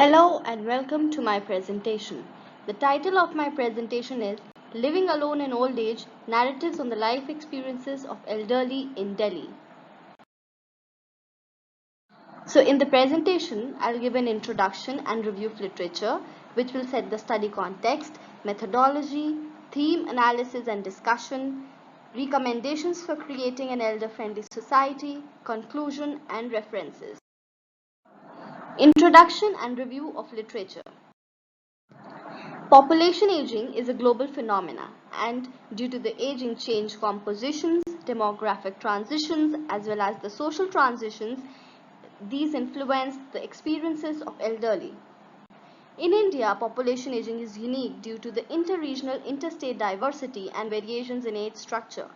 Hello and welcome to my presentation. The title of my presentation is Living Alone in Old Age: Narratives on the Life Experiences of Elderly in Delhi. So in the presentation, I'll give an introduction and review of literature, which will set the study context, methodology, theme analysis and discussion, recommendations for creating an elder-friendly society, conclusion and references. Introduction and review of literature. Population aging is a global phenomena, and due to the aging change compositions, demographic transitions, as well as the social transitions, these influence the experiences of elderly. In India, population aging is unique due to the inter-regional, interstate diversity and variations in age structure.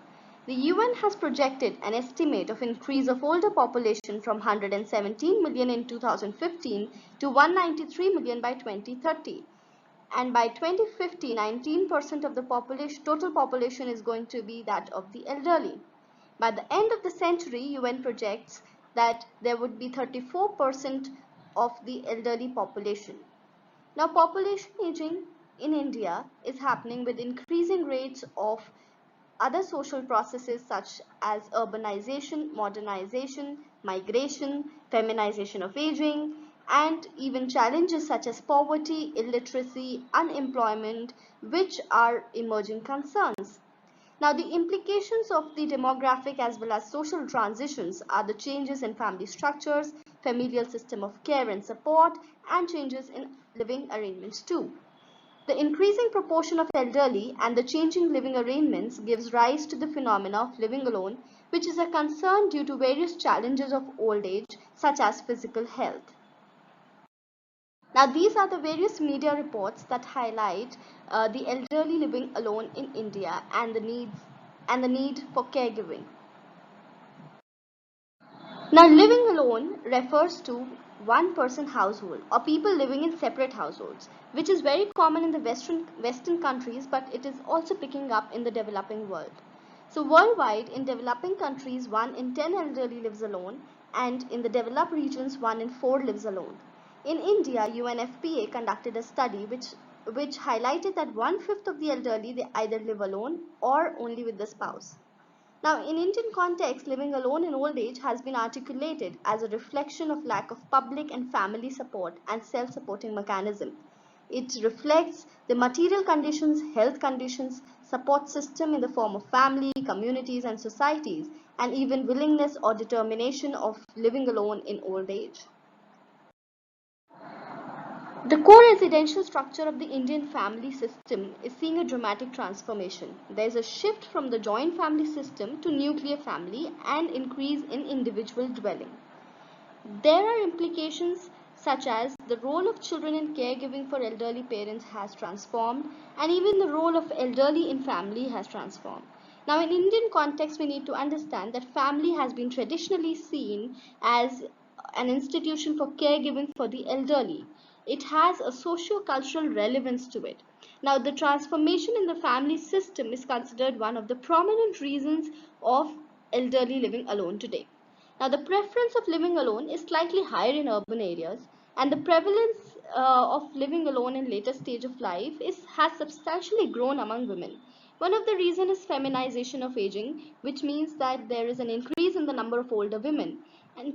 The UN has projected an estimate of increase of older population from 117 million in 2015 to 193 million by 2030. And by 2050, 19% of the total population is going to be that of the elderly. By the end of the century, UN projects that there would be 34% of the elderly population. Now, population aging in India is happening with increasing rates of other social processes such as urbanization, modernization, migration, feminization of aging, and even challenges such as poverty, illiteracy, unemployment, which are emerging concerns. Now, the implications of the demographic as well as social transitions are the changes in family structures, familial system of care and support, and changes in living arrangements too. The increasing proportion of elderly and the changing living arrangements gives rise to the phenomena of living alone, which is a concern due to various challenges of old age, such as physical health. Now, these are the various media reports that highlight the elderly living alone in India and the need for caregiving. Now, living alone refers to one person household or people living in separate households, which is very common in the Western countries, but it is also picking up in the developing world. So worldwide, in developing countries, 1 in 10 elderly lives alone, and in the developed regions, 1 in 4 lives alone. In India, UNFPA conducted a study which highlighted that 1/5 of the elderly, they either live alone or only with the spouse. Now, in Indian context, living alone in old age has been articulated as a reflection of lack of public and family support and self-supporting mechanism. It reflects the material conditions, health conditions, support system in the form of family, communities, and societies, and even willingness or determination of living alone in old age. The core residential structure of the Indian family system is seeing a dramatic transformation. There is a shift from the joint family system to nuclear family and increase in individual dwelling. There are implications such as the role of children in caregiving for elderly parents has transformed, and even the role of elderly in family has transformed. Now, in Indian context, we need to understand that family has been traditionally seen as an institution for caregiving for the elderly. It has a socio-cultural relevance to it. Now, the transformation in the family system is considered one of the prominent reasons of elderly living alone today. Now, the preference of living alone is slightly higher in urban areas, and the prevalence of living alone in later stage of life has substantially grown among women. One of the reasons is feminization of aging, which means that there is an increase in the number of older women. And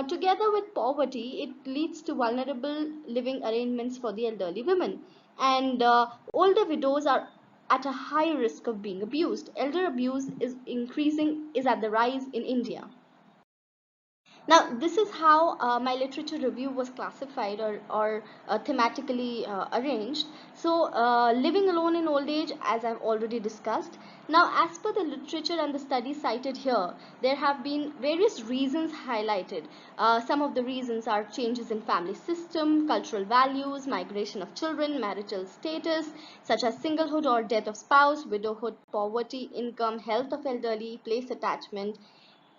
together with poverty, it leads to vulnerable living arrangements for the elderly women. And older widows are at a high risk of being abused. Elder abuse is at the rise in India. Now, this is how my literature review was classified or thematically arranged. So, living alone in old age, as I've already discussed. Now, as per the literature and the studies cited here, there have been various reasons highlighted. Some of the reasons are changes in family system, cultural values, migration of children, marital status, such as singlehood or death of spouse, widowhood, poverty, income, health of elderly, place attachment,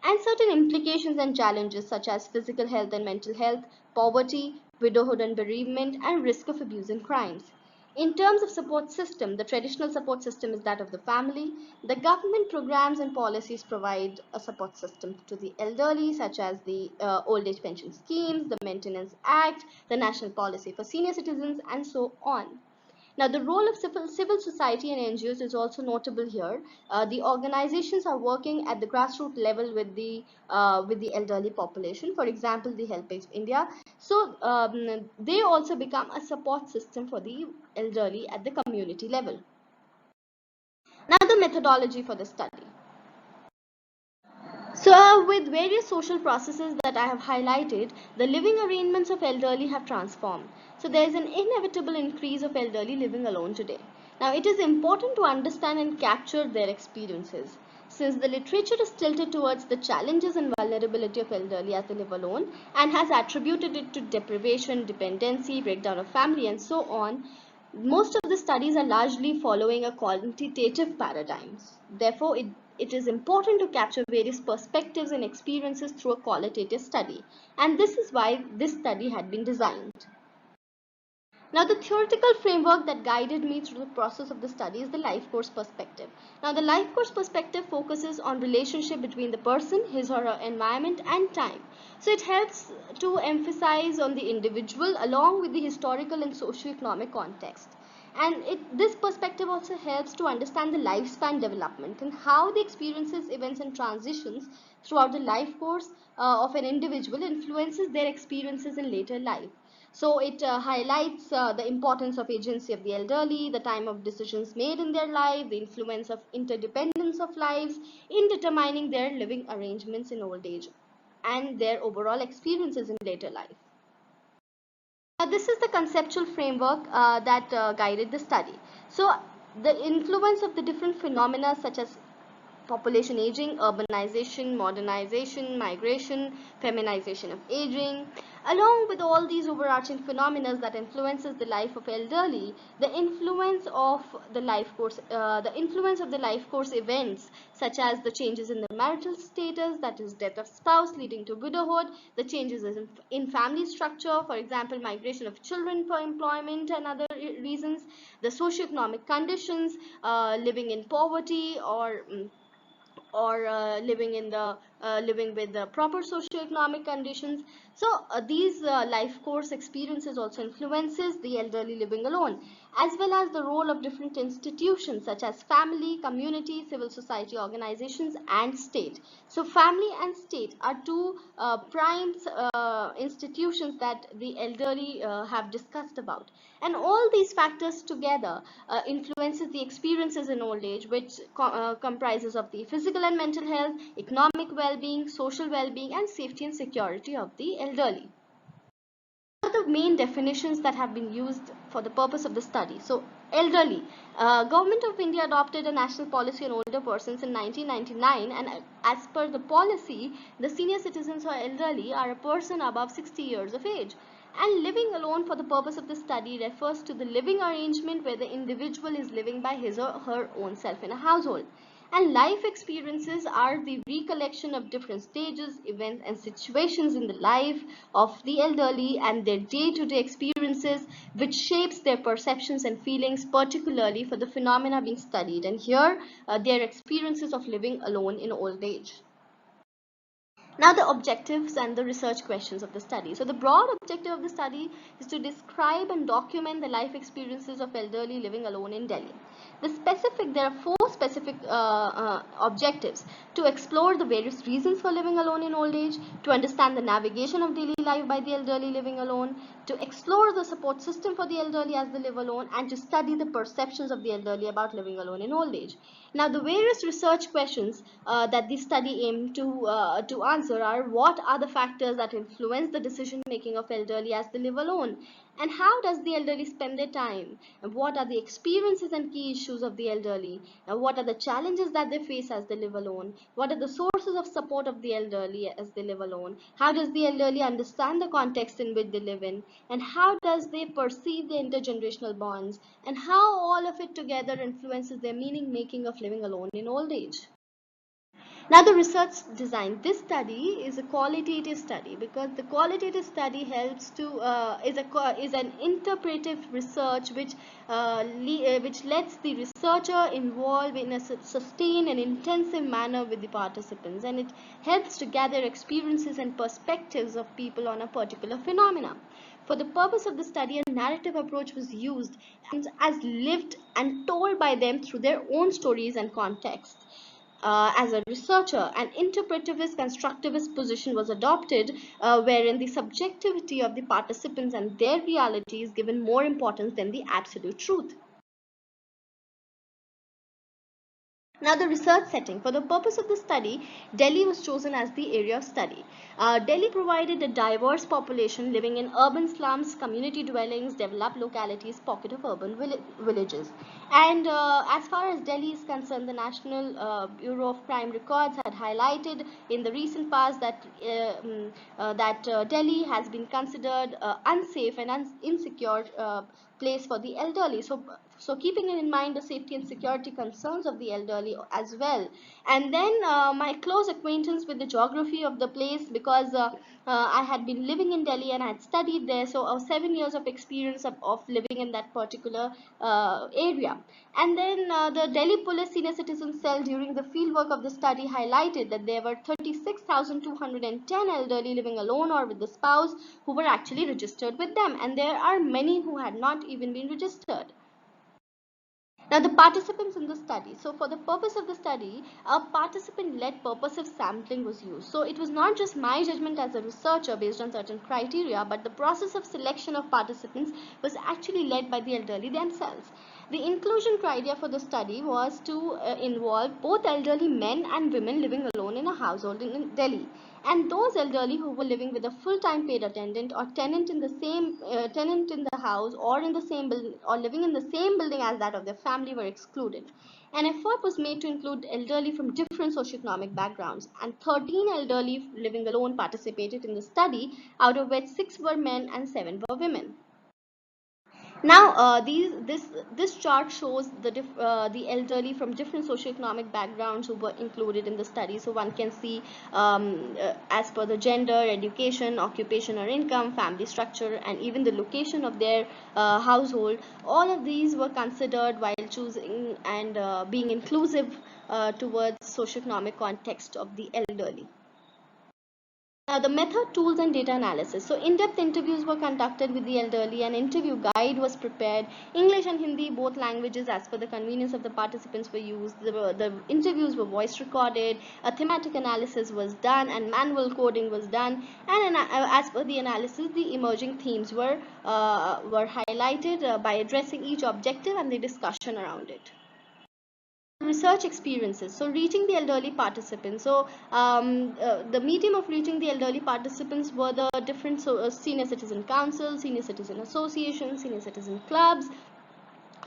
and certain implications and challenges such as physical health and mental health, poverty, widowhood and bereavement, and risk of abuse and crimes. In terms of support system, the traditional support system is that of the family. The government programs and policies provide a support system to the elderly, such as the old age pension schemes, the Maintenance Act, the National Policy for Senior Citizens, and so on. Now, the role of civil society and NGOs is also notable here. The organizations are working at the grassroots level with the elderly population. For example, the HelpAge India. So they also become a support system for the elderly at the community level. Now, the methodology for the study. So, with various social processes that I have highlighted, the living arrangements of elderly have transformed. So, there is an inevitable increase of elderly living alone today. Now, it is important to understand and capture their experiences. Since the literature is tilted towards the challenges and vulnerability of elderly as they live alone and has attributed it to deprivation, dependency, breakdown of family, and so on, most of the studies are largely following a quantitative paradigms. Therefore, it is important to capture various perspectives and experiences through a qualitative study. And this is why this study had been designed. Now, the theoretical framework that guided me through the process of the study is the life course perspective. Now, the life course perspective focuses on relationship between the person, his or her environment, and time. So, it helps to emphasize on the individual along with the historical and socio-economic context. And this perspective also helps to understand the lifespan development and how the experiences, events, and transitions throughout the life course of an individual influences their experiences in later life. So it highlights the importance of agency of the elderly, the time of decisions made in their life, the influence of interdependence of lives in determining their living arrangements in old age and their overall experiences in later life. This is the conceptual framework that guided the study. So the influence of the different phenomena such as population aging, urbanization, modernization, migration, feminization of aging, along with all these overarching phenomena that influences the life of elderly, the influence of the life course events such as the changes in the marital status, that is death of spouse leading to widowhood, the changes in family structure, for example, migration of children for employment and other reasons, the socioeconomic conditions, living in poverty or living with the proper socio-economic conditions. So these life course experiences also influences the elderly living alone, as well as the role of different institutions such as family, community, civil society organizations, and state. So family and state are two prime institutions that the elderly have discussed about, and all these factors together influences the experiences in old age, which comprises of the physical and mental health, economic well-being, social well-being, and safety and security of the elderly. What are the main definitions that have been used for the purpose of the study? So, elderly. Government of India adopted a national policy on older persons in 1999, and as per the policy, the senior citizens or elderly are a person above 60 years of age. And living alone for the purpose of the study refers to the living arrangement where the individual is living by his or her own self in a household. And life experiences are the recollection of different stages, events, and situations in the life of the elderly and their day-to-day experiences, which shapes their perceptions and feelings, particularly for the phenomena being studied. And here, their experiences of living alone in old age. Now the objectives and the research questions of the study. So the broad objective of the study is to describe and document the life experiences of elderly living alone in Delhi. There are four specific objectives: to explore the various reasons for living alone in old age, to understand the navigation of daily life by the elderly living alone, to explore the support system for the elderly as they live alone, and to study the perceptions of the elderly about living alone in old age. Now, the various research questions that the study aimed to answer are: what are the factors that influence the decision making of elderly as they live alone? And how does the elderly spend their time? And what are the experiences and key issues of the elderly? And what are the challenges that they face as they live alone? What are the sources of support of the elderly as they live alone? How does the elderly understand the context in which they live in? And how does they perceive the intergenerational bonds? And how all of it together influences their meaning making of living alone in old age? Now the research design. This study is a qualitative study because the qualitative study helps to is an interpretive research which lets the researcher involve in a sustained and intensive manner with the participants, and it helps to gather experiences and perspectives of people on a particular phenomena. For the purpose of the study, a narrative approach was used as lived and told by them through their own stories and context. As a researcher, an interpretivist constructivist position was adopted, wherein the subjectivity of the participants and their reality is given more importance than the absolute truth. Now the research setting. For the purpose of the study, Delhi was chosen as the area of study. Delhi provided a diverse population living in urban slums, community dwellings, developed localities, pocket of urban villages. And as far as Delhi is concerned, the National Bureau of Crime Records had highlighted in the recent past that Delhi has been considered unsafe and insecure place for the elderly. So keeping in mind the safety and security concerns of the elderly as well. And then my close acquaintance with the geography of the place, because I had been living in Delhi and I had studied there. So 7 years of experience of living in that particular area. And then the Delhi Police Senior Citizen Cell during the fieldwork of the study highlighted that there were 36,210 elderly living alone or with the spouse who were actually registered with them, and there are many who had not even been registered. Now the participants in the study. So for the purpose of the study, a participant-led purposive sampling was used. So it was not just my judgment as a researcher based on certain criteria, but the process of selection of participants was actually led by the elderly themselves. The inclusion criteria for the study was to involve both elderly men and women living alone in a household in Delhi, and those elderly who were living with a full-time paid attendant or tenant in the same tenant in the house or in the same building or living in the same building as that of their family were excluded. An effort was made to include elderly from different socioeconomic backgrounds, and 13 elderly living alone participated in the study, out of which 6 were men and 7 were women. Now, this chart shows the elderly from different socioeconomic backgrounds who were included in the study. So one can see as per the gender, education, occupation or income, family structure, and even the location of their household. All of these were considered while choosing and being inclusive towards socioeconomic context of the elderly. Now, the method, tools, and data analysis. So, in-depth interviews were conducted with the elderly. An interview guide was prepared. English and Hindi, both languages, as per the convenience of the participants, were used. The interviews were voice recorded. A thematic analysis was done, and manual coding was done. And as per the analysis, the emerging themes were highlighted by addressing each objective and the discussion around it. Research experiences. So reaching the elderly participants. So the medium of reaching the elderly participants were the different senior citizen councils, senior citizen associations, senior citizen clubs,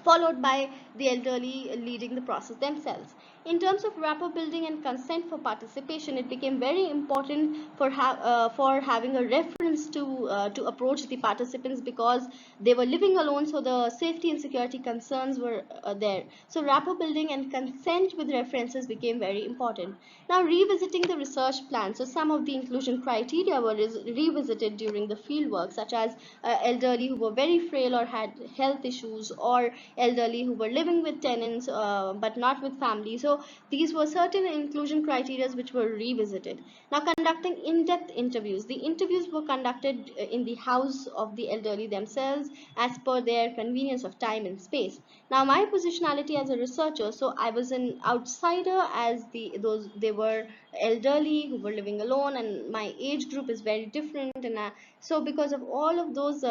followed by the elderly leading the process themselves. In terms of rapport building and consent for participation, it became very important for having a reference to approach the participants, because they were living alone, so the safety and security concerns were there. So rapport building and consent with references became very important. Now, revisiting the research plan. So some of the inclusion criteria were revisited during the field work, such as elderly who were very frail or had health issues, or elderly who were living with tenants but not with family. So these were certain inclusion criteria which were revisited. Now, conducting in-depth interviews. The interviews were conducted in the house of the elderly themselves as per their convenience of time and space. Now, my positionality as a researcher, so I was an outsider, as they were elderly who were living alone, and my age group is very different, and so because of all of those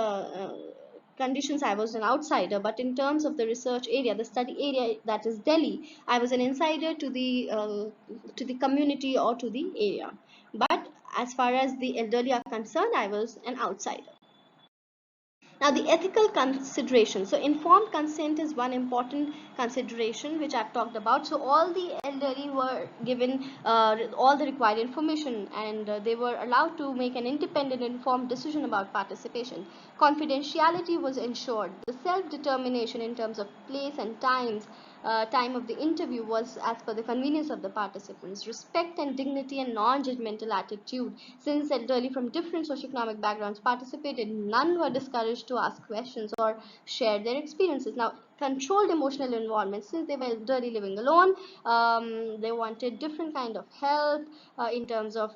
conditions, I was an outsider. But in terms of the research area, the study area, that is Delhi, I was an insider to the community or to the area. But as far as the elderly are concerned, I was an outsider. Now, the ethical consideration. So informed consent is one important consideration which I've talked about. So all the elderly were given all the required information, and they were allowed to make an independent informed decision about participation. Confidentiality was ensured. The self-determination in terms of place and times time of the interview was as per the convenience of the participants. Respect and dignity and non-judgmental attitude. Since elderly from different socioeconomic backgrounds participated, none were discouraged to ask questions or share their experiences. Now, controlled emotional environment. Since they were elderly living alone, they wanted different kind of help in terms of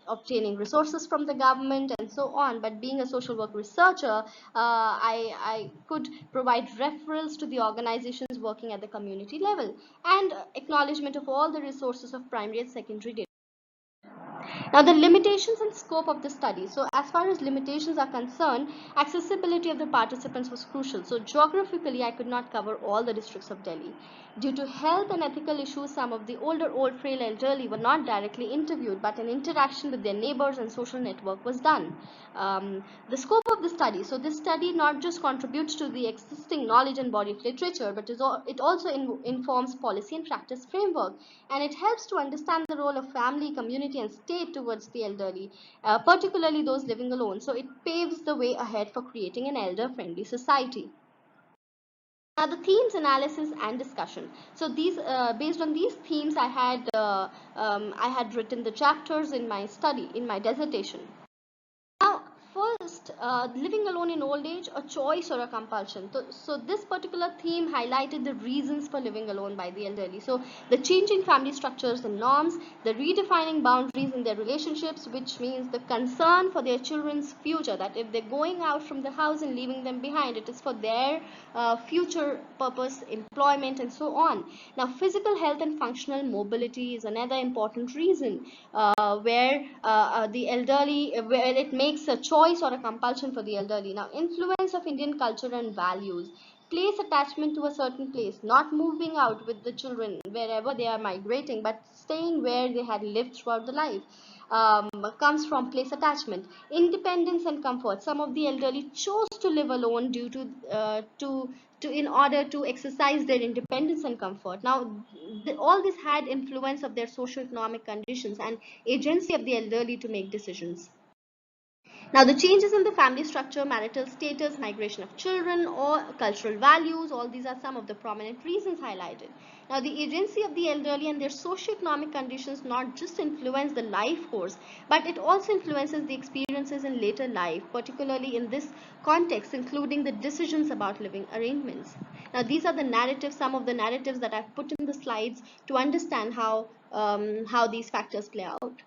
obtaining resources from the government and so on. But being a social work researcher, I could provide referrals to the organizations working at the community level and acknowledgement of all the resources of primary and secondary data. Now, the limitations and scope of the study. So, as far as limitations are concerned, accessibility of the participants was crucial. So, geographically, I could not cover all the districts of Delhi. Due to health and ethical issues, some of the old frail elderly were not directly interviewed, but an interaction with their neighbors and social network was done. The scope of the study. So, this study not just contributes to the existing knowledge and body of literature, but it also informs policy and practice framework, and it helps to understand the role of family, community, and state towards the elderly, particularly those living alone. So, it paves the way ahead for creating an elder-friendly society. Now, the themes, analysis, and discussion. So, these based on these themes, I had written the chapters in my study, in my dissertation. Now, first, living alone in old age, a choice or a compulsion. So, this particular theme highlighted the reasons for living alone by the elderly. So, the changing family structures and norms, the redefining boundaries in their relationships, which means the concern for their children's future, that if they're going out from the house and leaving them behind, it is for their future purpose, employment, and so on. Now, physical health and functional mobility is another important reason where the elderly, where it makes a choice or a compulsion for the elderly. Now, influence of Indian culture and values. Place attachment to a certain place, not moving out with the children wherever they are migrating, but staying where they had lived throughout the life. Comes from place attachment, independence and comfort. Some of the elderly chose to live alone due to in order to exercise their independence and comfort. Now, all this had influence of their socio-economic conditions and agency of the elderly to make decisions. Now, the changes in the family structure, marital status, migration of children, or cultural values, all these are some of the prominent reasons highlighted. Now, the agency of the elderly and their socio-economic conditions not just influence the life course, but it also influences the experiences in later life, particularly in this context, including the decisions about living arrangements. Now, these are the narratives, some of the narratives that I've put in the slides to understand how these factors play out.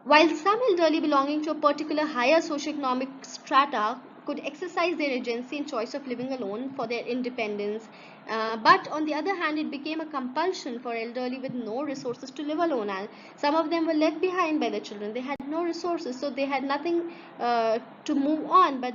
While some elderly belonging to a particular higher socioeconomic strata could exercise their agency and choice of living alone for their independence, but on the other hand, it became a compulsion for elderly with no resources to live alone. And some of them were left behind by their children. They had no resources, so they had nothing to move on but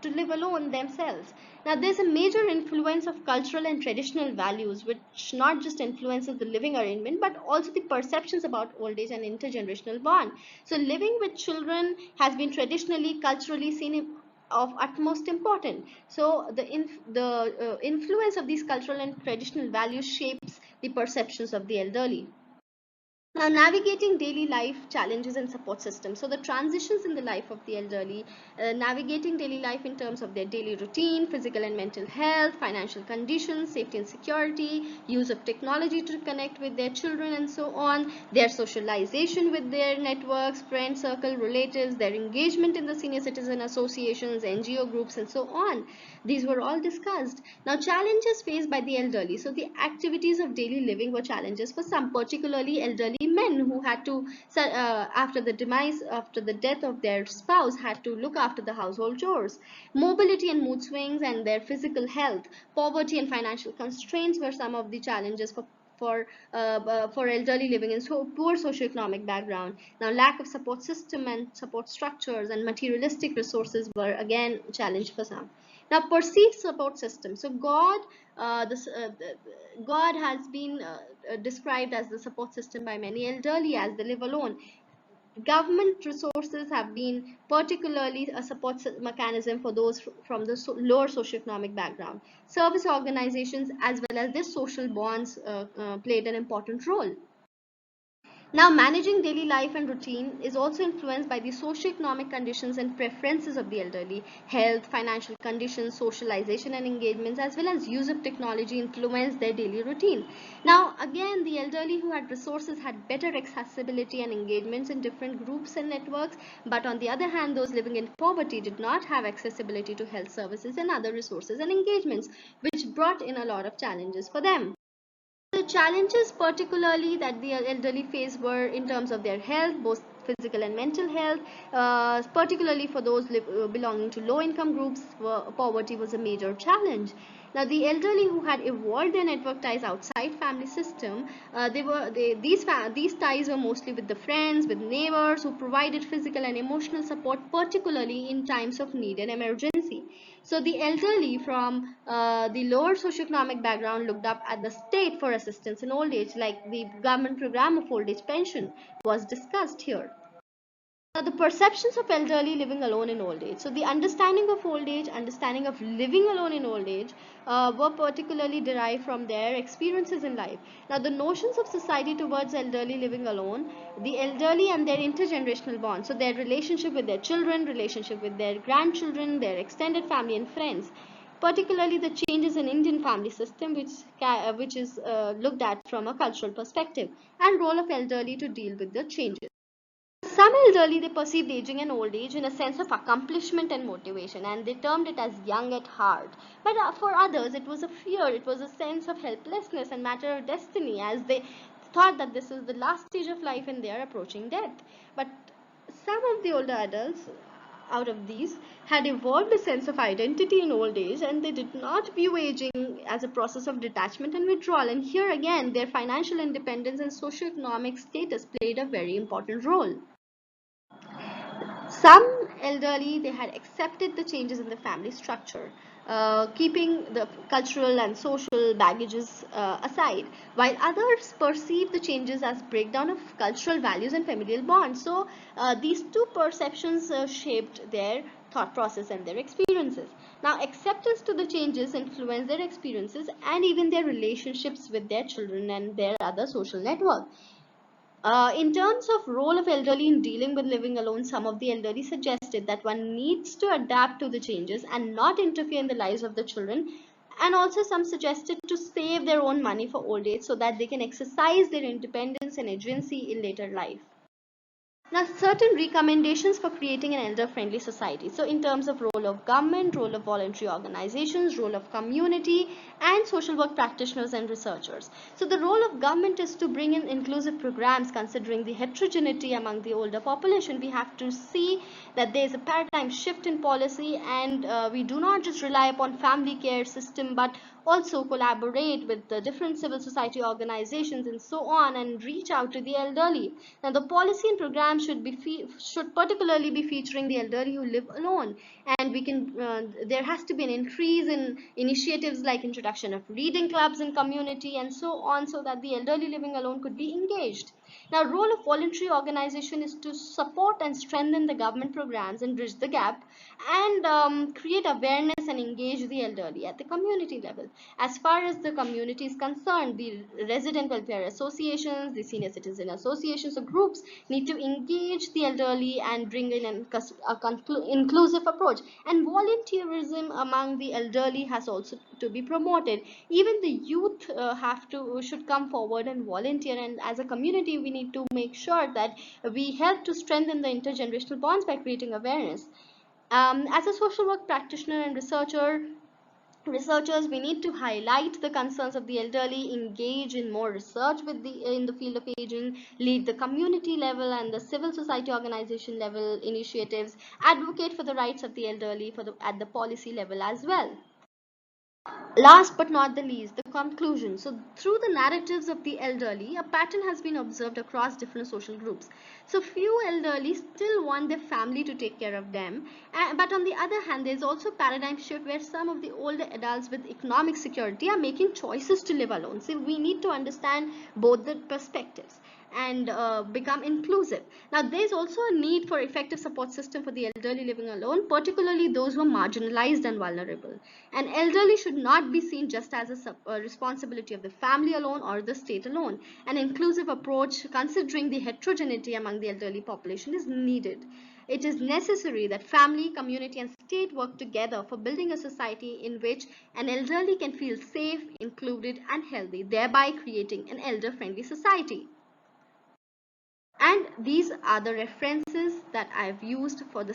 to live alone themselves. Now, there's a major influence of cultural and traditional values, which not just influences the living arrangement, but also the perceptions about old age and intergenerational bond. So, living with children has been traditionally, culturally seen of utmost importance. So, the influence of these cultural and traditional values shapes the perceptions of the elderly. Now, navigating daily life challenges and support systems. So, the transitions in the life of the elderly, navigating daily life in terms of their daily routine, physical and mental health, financial conditions, safety and security, use of technology to connect with their children and so on, their socialization with their networks, friend circle, relatives, their engagement in the senior citizen associations, NGO groups, and so on. These were all discussed. Now, challenges faced by the elderly. So, the activities of daily living were challenges for some, particularly elderly men who had to, after the death of their spouse, had to look after the household chores. Mobility and mood swings and their physical health, poverty and financial constraints were some of the challenges for elderly living in poor socioeconomic background. Now, lack of support system and support structures and materialistic resources were again a challenge for some. Now, perceived support system. So, God has been described as the support system by many elderly as they live alone. Government resources have been particularly a support mechanism for those from the lower socioeconomic background. Service organizations as well as their social bonds played an important role. Now, managing daily life and routine is also influenced by the socio-economic conditions and preferences of the elderly. Health, financial conditions, socialization and engagements, as well as use of technology influence their daily routine. Now, again, the elderly who had resources had better accessibility and engagements in different groups and networks, but on the other hand, those living in poverty did not have accessibility to health services and other resources and engagements, which brought in a lot of challenges for them. The challenges particularly that the elderly face were in terms of their health, both physical and mental health, particularly for those belonging to low income groups, poverty was a major challenge. Now, the elderly who had evolved their network ties outside family system, these ties were mostly with the friends, with neighbors who provided physical and emotional support, particularly in times of need and emergency. So the elderly from the lower socioeconomic background looked up at the state for assistance in old age, like the government program of old age pension was discussed here. Now, the perceptions of elderly living alone in old age. So, the understanding of old age, understanding of living alone in old age were particularly derived from their experiences in life. Now, the notions of society towards elderly living alone, the elderly and their intergenerational bonds. So, their relationship with their children, relationship with their grandchildren, their extended family and friends. Particularly the changes in Indian family system, which is looked at from a cultural perspective, and role of elderly to deal with the changes. Some elderly they perceived aging and old age in a sense of accomplishment and motivation, and they termed it as young at heart. But for others, it was a fear, it was a sense of helplessness and matter of destiny, as they thought that this is the last stage of life and they are approaching death. But some of the older adults out of these had evolved a sense of identity in old age, and they did not view aging as a process of detachment and withdrawal. And here again, their financial independence and socio-economic status played a very important role. Some elderly they had accepted the changes in the family structure, keeping the cultural and social baggages aside, while others perceived the changes as breakdown of cultural values and familial bonds. So these two perceptions shaped their thought process and their experiences. Now, acceptance to the changes influenced their experiences and even their relationships with their children and their other social network. In terms of role of elderly in dealing with living alone, some of the elderly suggested that one needs to adapt to the changes and not interfere in the lives of the children. And also some suggested to save their own money for old age so that they can exercise their independence and agency in later life. Now, certain recommendations for creating an elder-friendly society. So, in terms of role of government, role of voluntary organizations, role of community, and social work practitioners and researchers. So, the role of government is to bring in inclusive programs considering the heterogeneity among the older population. We have to see that there is a paradigm shift in policy, and we do not just rely upon family care system, but also collaborate with the different civil society organizations and so on, and reach out to the elderly. Now, the policy and programs should particularly be featuring the elderly who live alone, and we can there has to be an increase in initiatives like introduction of reading clubs in community and so on, so that the elderly living alone could be engaged. Now, role of voluntary organization is to support and strengthen the government programs and bridge the gap, and create awareness and engage the elderly at the community level. As far as the community is concerned, the resident welfare associations, the senior citizen associations or groups need to engage the elderly and bring in inclusive approach. And volunteerism among the elderly has also to be promoted. Even the youth should come forward and volunteer, and as a community we need to make sure that we help to strengthen the intergenerational bonds by creating awareness. As a social work practitioner and researchers, we need to highlight the concerns of the elderly, engage in more research in the field of aging, lead the community level and the civil society organization level initiatives, advocate for the rights of the elderly at the policy level as well. Last but not the least, the conclusion. So, through the narratives of the elderly, a pattern has been observed across different social groups. So, few elderly still want their family to take care of them, but on the other hand, there is also a paradigm shift where some of the older adults with economic security are making choices to live alone. So, we need to understand both the perspectives. and become inclusive. Now, there's also a need for effective support system for the elderly living alone, particularly those who are marginalized and vulnerable. And elderly should not be seen just as a responsibility of the family alone or the state alone. An inclusive approach considering the heterogeneity among the elderly population is needed. It is necessary that family, community, and state work together for building a society in which an elderly can feel safe, included, and healthy, thereby creating an elder-friendly society. And these are the references that I've used for the